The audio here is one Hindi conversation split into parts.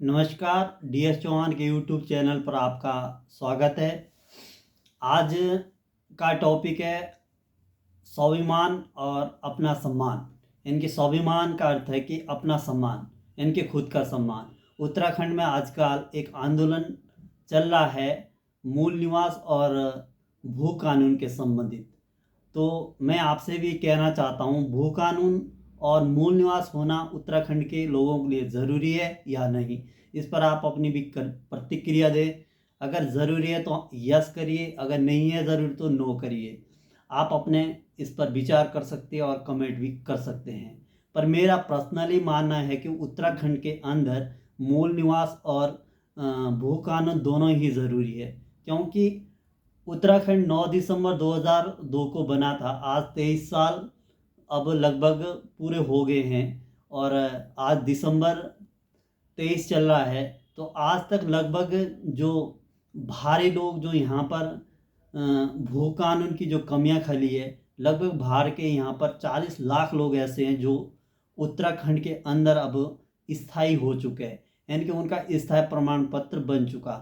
नमस्कार, DS चौहान के यूट्यूब चैनल पर आपका स्वागत है। आज का टॉपिक है स्वाभिमान और अपना सम्मान। इनके स्वाभिमान का अर्थ है कि अपना सम्मान, इनके खुद का सम्मान। उत्तराखंड में आजकल एक आंदोलन चल रहा है मूल निवास और भू कानून के संबंधित। तो मैं आपसे भी कहना चाहता हूँ, भू कानून और मूल निवास होना उत्तराखंड के लोगों के लिए ज़रूरी है या नहीं, इस पर आप अपनी भी प्रतिक्रिया दें। अगर ज़रूरी है तो यस करिए, अगर नहीं है ज़रूरी तो नो करिए। आप अपने इस पर विचार कर सकते हैं और कमेंट भी कर सकते हैं। पर मेरा पर्सनली मानना है कि उत्तराखंड के अंदर मूल निवास और भू कानून दोनों ही ज़रूरी है, क्योंकि उत्तराखंड 9 दिसंबर 2002 को बना था। आज 23 साल अब लगभग पूरे हो गए हैं और आज दिसंबर 23 चल रहा है। तो आज तक लगभग जो भारी लोग जो यहाँ पर भू कानून की जो कमियां खली है, लगभग बाहर के यहाँ पर 40 लाख लोग ऐसे हैं जो उत्तराखंड के अंदर अब स्थायी हो चुके हैं, यानी कि उनका स्थायी प्रमाण पत्र बन चुका।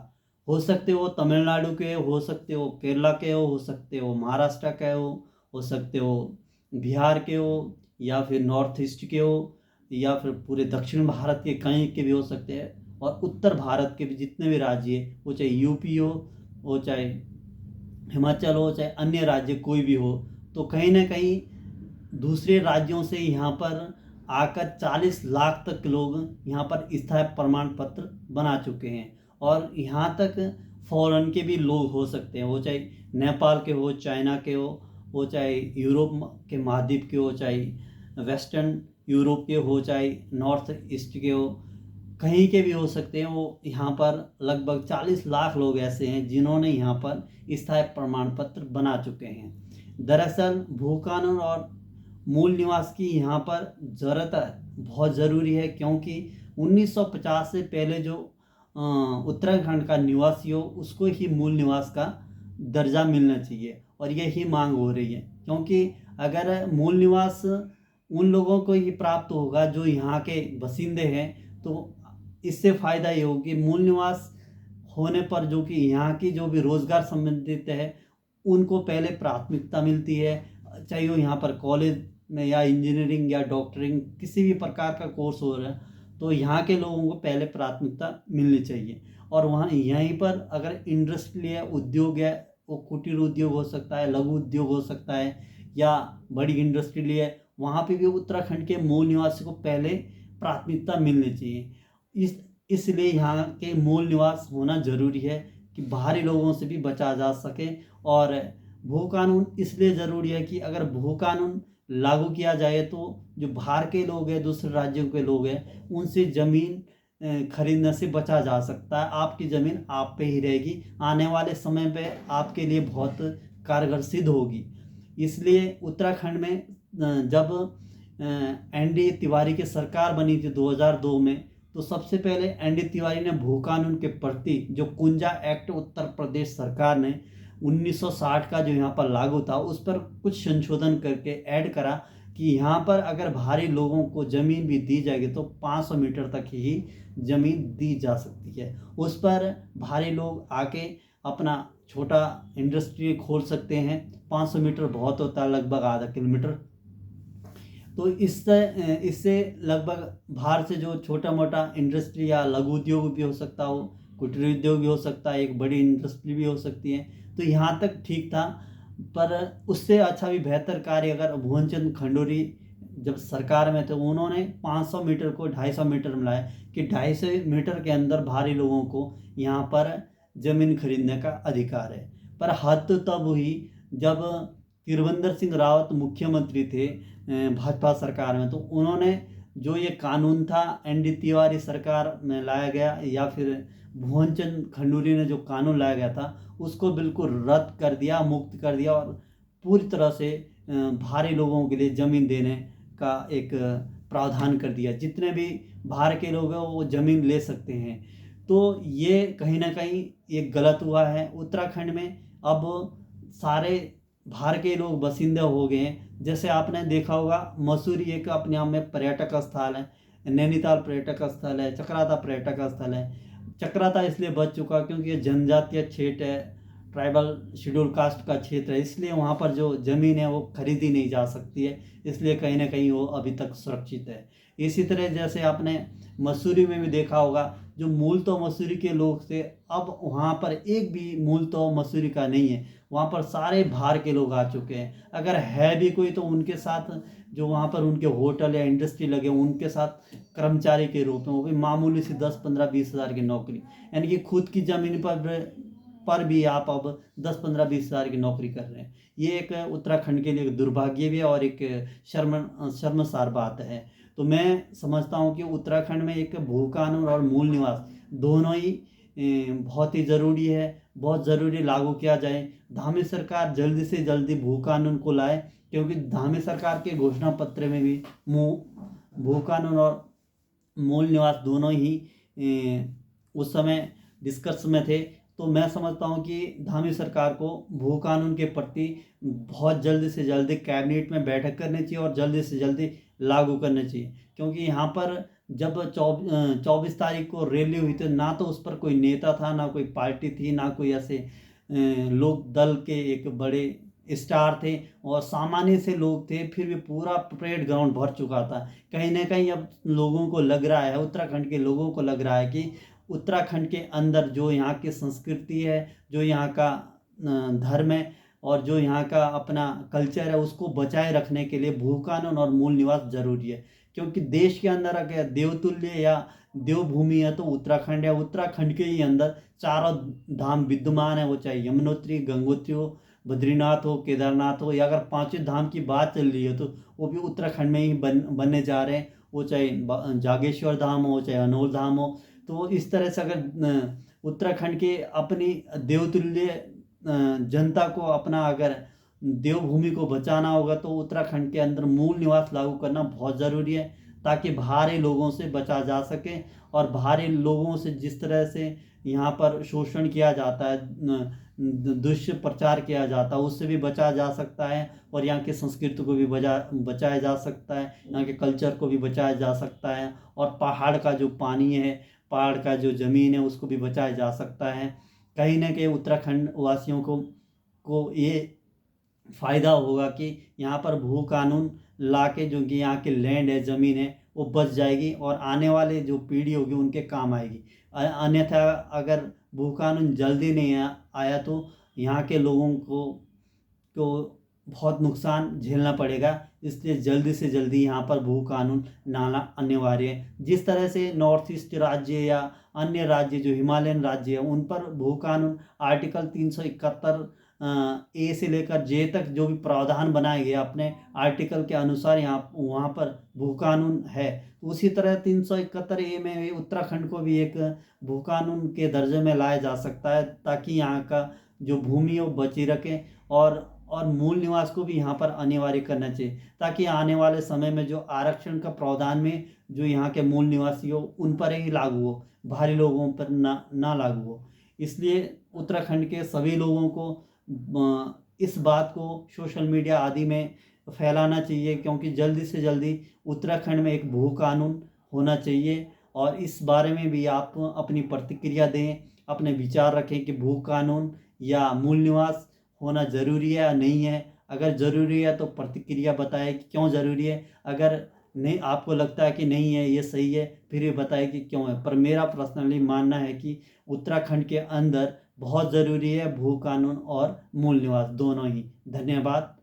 हो सकते हो तमिलनाडु के, हो सकते हो केरला के, हो सकते हो महाराष्ट्र के, हो सकते हो बिहार के हो, या फिर नॉर्थ ईस्ट के हो, या फिर पूरे दक्षिण भारत के कहीं के भी हो सकते हैं, और उत्तर भारत के भी जितने भी राज्य हैं, वो चाहे यूपी हो चाहे हिमाचल हो, चाहे अन्य राज्य कोई भी हो, तो कहीं ना कहीं दूसरे राज्यों से यहाँ पर आकर 40 लाख तक लोग यहाँ पर स्थायी प्रमाण पत्र बना चुके हैं। और यहाँ तक फॉरेन के भी लोग हो सकते हैं, वो चाहे नेपाल के हो, चाइना के हो चाहे यूरोप के महाद्वीप के हो, चाहे वेस्टर्न यूरोप के हो, चाहे नॉर्थ ईस्ट के हो, कहीं के भी हो सकते हैं। वो यहाँ पर लगभग 40 लाख लोग ऐसे हैं जिन्होंने यहाँ पर स्थायी प्रमाण पत्र बना चुके हैं। दरअसल भू कानून और मूल निवास की यहाँ पर ज़रूरत बहुत ज़रूरी है, क्योंकि 1950 से पहले जो उत्तराखंड का निवासी हो उसको ही मूल निवास का दर्जा मिलना चाहिए, और यही मांग हो रही है। क्योंकि अगर मूल निवास उन लोगों को ही प्राप्त होगा जो यहाँ के बसिंदे हैं, तो इससे फ़ायदा ये हो कि मूल निवास होने पर जो कि यहाँ की जो भी रोज़गार संबंधित है उनको पहले प्राथमिकता मिलती है। चाहे वो यहाँ पर कॉलेज में या इंजीनियरिंग या डॉक्टरिंग किसी भी प्रकार का कोर्स हो रहा है, तो यहाँ के लोगों को पहले प्राथमिकता मिलनी चाहिए। और वहाँ यहीं पर अगर इंडस्ट्री है, उद्योग है, वो कुटीर उद्योग हो सकता है, लघु उद्योग हो सकता है, या बड़ी इंडस्ट्री है, वहाँ पे भी उत्तराखंड के मूल निवासी को पहले प्राथमिकता मिलनी चाहिए। इसलिए यहाँ के मूल निवास होना ज़रूरी है कि बाहरी लोगों से भी बचा जा सके। और भू कानून इसलिए ज़रूरी है कि अगर भू कानून लागू किया जाए तो जो बाहर के लोग हैं, दूसरे राज्यों के लोग हैं, उनसे ज़मीन खरीदने से बचा जा सकता है। आपकी ज़मीन आप पे ही रहेगी, आने वाले समय पे आपके लिए बहुत कारगर सिद्ध होगी। इसलिए उत्तराखंड में जब ND तिवारी की सरकार बनी थी 2002 में, तो सबसे पहले ND तिवारी ने भू कानून के प्रति जो कुंजा एक्ट उत्तर प्रदेश सरकार ने 1960 का जो यहाँ पर लागू था उस पर कुछ संशोधन करके ऐड करा कि यहाँ पर अगर भारी लोगों को ज़मीन भी दी जाएगी तो 500 मीटर तक ही ज़मीन दी जा सकती है। उस पर भारी लोग आके अपना छोटा इंडस्ट्री खोल सकते हैं। 500 मीटर बहुत होता है, लगभग आधा किलोमीटर। तो इससे लगभग बाहर से जो छोटा मोटा इंडस्ट्री या लघु उद्योग भी हो सकता हो, कुटीर उद्योग भी हो सकता है, एक बड़ी इंडस्ट्री भी हो सकती है, तो यहाँ तक ठीक था। पर उससे अच्छा भी बेहतर कार्य अगर भुवन चंद खंडूरी जब सरकार में थे, उन्होंने 500 मीटर को 250 मीटर में लाया कि 250 मीटर के अंदर भारी लोगों को यहाँ पर ज़मीन खरीदने का अधिकार है। पर हद तो तब हुई जब त्रिवेंद्र सिंह रावत मुख्यमंत्री थे भाजपा सरकार में, तो उन्होंने जो ये कानून था ND तिवारी सरकार में लाया गया, या फिर भुवन चंद खंडूरी ने जो कानून लाया गया था उसको बिल्कुल रद्द कर दिया, मुक्त कर दिया, और पूरी तरह से भारी लोगों के लिए ज़मीन देने का एक प्रावधान कर दिया। जितने भी बाहर के लोग हैं वो ज़मीन ले सकते हैं। तो ये कहीं ना कहीं ये गलत हुआ है। उत्तराखंड में अब सारे बाहर के लोग बसिंदे हो गए हैं। जैसे आपने देखा होगा, मसूरी एक अपने आप में पर्यटक स्थल है। नैनीताल पर्यटक स्थल है, चक्राता पर्यटक स्थल है। चक्राता इसलिए बच चुका क्योंकि ये जनजातीय क्षेत्र है, ट्राइबल शेड्यूल कास्ट का क्षेत्र है, इसलिए वहाँ पर जो ज़मीन है वो खरीदी नहीं जा सकती है, इसलिए कहीं ना कहीं वो अभी तक सुरक्षित है। इसी तरह जैसे आपने मसूरी में भी देखा होगा, जो मूल तो मसूरी के लोग थे, अब वहाँ पर एक भी मूल तो मसूरी का नहीं है, वहाँ पर सारे बाहर के लोग आ चुके हैं। अगर है भी कोई तो उनके साथ जो वहाँ पर उनके होटल या इंडस्ट्री लगे उनके साथ कर्मचारी के रूप में, वो भी मामूली सी 10-15-20 हज़ार की नौकरी, यानी कि खुद की ज़मीन पर भी आप अब 10-15-20 हज़ार की नौकरी कर रहे हैं। ये एक उत्तराखंड के लिए एक दुर्भाग्य भी है और एक शर्मसार बात है। तो मैं समझता हूँ कि उत्तराखंड में एक भू कानून और मूल निवास दोनों ही बहुत ही ज़रूरी है, बहुत ज़रूरी लागू किया जाए। धामी सरकार जल्दी से जल्दी भू कानून को लाए, क्योंकि धामी सरकार के घोषणा पत्र में भी भू कानून और मूल निवास दोनों ही उस समय डिस्कस में थे। तो मैं समझता हूँ कि धामी सरकार को भू कानून के प्रति बहुत जल्दी से जल्दी कैबिनेट में बैठक करनी चाहिए और जल्दी से जल्दी लागू करना चाहिए। क्योंकि यहाँ पर जब 24 तारीख को रैली हुई थी, ना तो उस पर कोई नेता था, ना कोई पार्टी थी, ना कोई ऐसे लोक दल के एक बड़े स्टार थे, और सामान्य से लोग थे, फिर भी पूरा परेड ग्राउंड भर चुका था। कहीं ना कहीं अब लोगों को लग रहा है, उत्तराखंड के लोगों को लग रहा है कि उत्तराखंड के अंदर जो यहाँ की संस्कृति है, जो यहाँ का धर्म है और जो यहाँ का अपना कल्चर है, उसको बचाए रखने के लिए भू कानून और मूल निवास जरूरी है। क्योंकि देश के अंदर अगर देवतुल्य या देवभूमि है तो उत्तराखंड है। उत्तराखंड के ही अंदर चारों धाम विद्यमान है, वो चाहे यमुनोत्री, गंगोत्री हो, बद्रीनाथ हो, केदारनाथ हो, या अगर पांचों धाम की बात चल रही है तो वो भी उत्तराखंड में ही बनने जा रहे हैं। वो चाहे जागेश्वर धाम हो, चाहे अनोल धाम हो। तो इस तरह से अगर उत्तराखंड के अपनी देवतुल्य जनता को अपना अगर देवभूमि को बचाना होगा तो उत्तराखंड के अंदर मूल निवास लागू करना बहुत ज़रूरी है, ताकि बाहरी लोगों से बचा जा सके। और बाहरी लोगों से जिस तरह से यहाँ पर शोषण किया जाता है, दुष्प्रचार किया जाता है, उससे भी बचा जा सकता है। और यहाँ की संस्कृति को भी बचाया जा सकता है, यहाँ के कल्चर को भी बचाया जा सकता है। और पहाड़ का जो पानी है, पहाड़ का जो ज़मीन है, उसको भी बचाया जा सकता है। कहीं ना कहीं उत्तराखंड वासियों को ये फ़ायदा होगा कि यहाँ पर भू कानून ला के जो कि यहाँ की लैंड है, ज़मीन है, वो बच जाएगी और आने वाले जो पीढ़ी होगी उनके काम आएगी। अन्यथा अगर भू कानून जल्दी नहीं आया तो यहाँ के लोगों को बहुत नुकसान झेलना पड़ेगा। इसलिए जल्दी से जल्दी यहाँ पर भू कानून लाना अनिवार्य है। जिस तरह से नॉर्थ ईस्ट राज्य या अन्य राज्य जो हिमालयन राज्य है, उन पर भू कानून आर्टिकल 371 ए से लेकर जे तक जो भी प्रावधान बनाए गए अपने आर्टिकल के अनुसार यहाँ वहाँ पर भू कानून है। तो उसी तरह 371 ए में भी उत्तराखंड को भी एक भू कानून के दर्जे में लाया जा सकता है, ताकि यहाँ का जो भूमि हो बची रखे। और मूल निवास को भी यहाँ पर अनिवार्य करना चाहिए, ताकि आने वाले समय में जो आरक्षण का प्रावधान में जो यहाँ के मूल निवासी हो उन पर ही लागू हो, बाहरी लोगों पर ना लागू हो। इसलिए उत्तराखंड के सभी लोगों को इस बात को सोशल मीडिया आदि में फैलाना चाहिए, क्योंकि जल्दी से जल्दी उत्तराखंड में एक भू कानून होना चाहिए। और इस बारे में भी आप अपनी प्रतिक्रिया दें, अपने विचार रखें कि भू कानून या मूल निवास होना ज़रूरी है या नहीं है। अगर ज़रूरी है तो प्रतिक्रिया बताएं कि क्यों ज़रूरी है। अगर नहीं, आपको लगता है कि नहीं है, ये सही है, फिर ये बताएं कि क्यों है। पर मेरा पर्सनली मानना है कि उत्तराखंड के अंदर बहुत ज़रूरी है भू कानून और मूल निवास दोनों ही। धन्यवाद।